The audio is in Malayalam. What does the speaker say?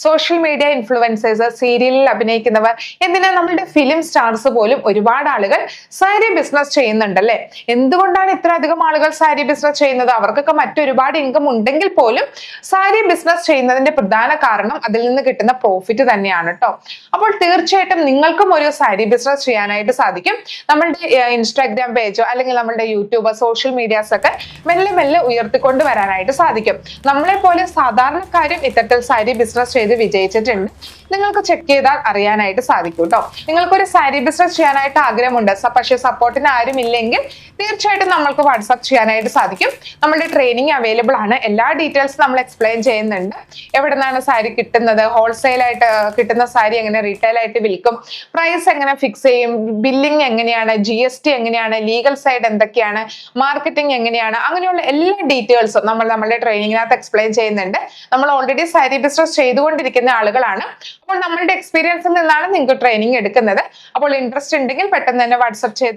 സോഷ്യൽ മീഡിയ ഇൻഫ്ലുവൻസേഴ്സ്, സീരിയലിൽ അഭിനയിക്കുന്നവർ, എന്തിനാ നമ്മളുടെ ഫിലിം സ്റ്റാർസ് പോലും ഒരുപാട് ആളുകൾ സാരി ബിസിനസ് ചെയ്യുന്നുണ്ടല്ലേ? എന്തുകൊണ്ടാണ് ഇത്ര അധികം ആളുകൾ സാരി ബിസിനസ് ചെയ്യുന്നത്? അവർക്കൊക്കെ മറ്റൊരുപാട് ഇൻകം ഉണ്ടെങ്കിൽ പോലും സാരി ബിസിനസ് ചെയ്യുന്നതിന്റെ പ്രധാന കാരണം അതിൽ നിന്ന് കിട്ടുന്ന പ്രോഫിറ്റ് തന്നെയാണ് കേട്ടോ. അപ്പോൾ തീർച്ചയായിട്ടും നിങ്ങൾക്കും ഒരു സാരി ബിസിനസ് ചെയ്യാനായിട്ട് സാധിക്കും. നമ്മളുടെ ഇൻസ്റ്റാഗ്രാം പേജോ അല്ലെങ്കിൽ നമ്മളുടെ യൂട്യൂബ്, സോഷ്യൽ മീഡിയാസ് ഒക്കെ മെല്ലെ മെല്ലെ ഉയർത്തിക്കൊണ്ട് വരാനായിട്ട് സാധിക്കും. നമ്മളെ പോലെ സാധാരണക്കാരും ഇത്തരത്തിൽ സാരി ബിസിനസ് ചെയ്ത് വിജയിച്ചിട്ടുണ്ട്. നിങ്ങൾക്ക് ചെക്ക് ചെയ്താൽ അറിയാനായിട്ട് സാധിക്കും കേട്ടോ. നിങ്ങൾക്കൊരു സാരി ബിസിനസ് ചെയ്യാനായിട്ട് ആഗ്രഹമുണ്ട്, പക്ഷേ സപ്പോർട്ടിന് ആരും ഇല്ലെങ്കിൽ തീർച്ചയായിട്ടും നമ്മൾക്ക് വാട്സാപ്പ് ചെയ്യാനായിട്ട് സാധിക്കും. നമ്മുടെ ട്രെയിനിങ് അവൈലബിൾ ആണ്. എല്ലാ ഡീറ്റെയിൽസ് നമ്മൾ എക്സ്പ്ലെയിൻ ചെയ്യുന്നുണ്ട്. എവിടെ നിന്നാണ് സാരി കിട്ടുന്നത്, ഹോൾസെയിൽ ആയിട്ട് കിട്ടുന്ന സാരി എങ്ങനെ റീറ്റെയിൽ ആയിട്ട് വിൽക്കും, പ്രൈസ് എങ്ങനെ ഫിക്സ് ചെയ്യും, ബില്ലിംഗ് എങ്ങനെയാണ്, GST എങ്ങനെയാണ്, ലീഗൽ സൈഡ് എന്തൊക്കെയാണ്, മാർക്കറ്റിംഗ് എങ്ങനെയാണ്, അങ്ങനെയുള്ള എല്ലാ ഡീറ്റെയിൽസും നമ്മൾ നമ്മുടെ ട്രെയിനിങ്ങിനകത്ത് എക്സ്പ്ലെയിൻ ചെയ്യുന്നുണ്ട്. നമ്മൾ ഓൾറെഡി സാരി ബിസിനസ് ചെയ്തുകൊണ്ടിരിക്കുന്ന ആളുകളാണ്. അപ്പോൾ നമ്മളുടെ എക്സ്പീരിയൻസിൽ നിന്നാണ് നിങ്ങൾക്ക് ട്രെയിനിങ് എടുക്കുന്നത്. അപ്പോൾ ഇൻട്രസ്റ്റ് ഉണ്ടെങ്കിൽ പെട്ടെന്ന് തന്നെ വാട്സപ്പ് ചെയ്ത്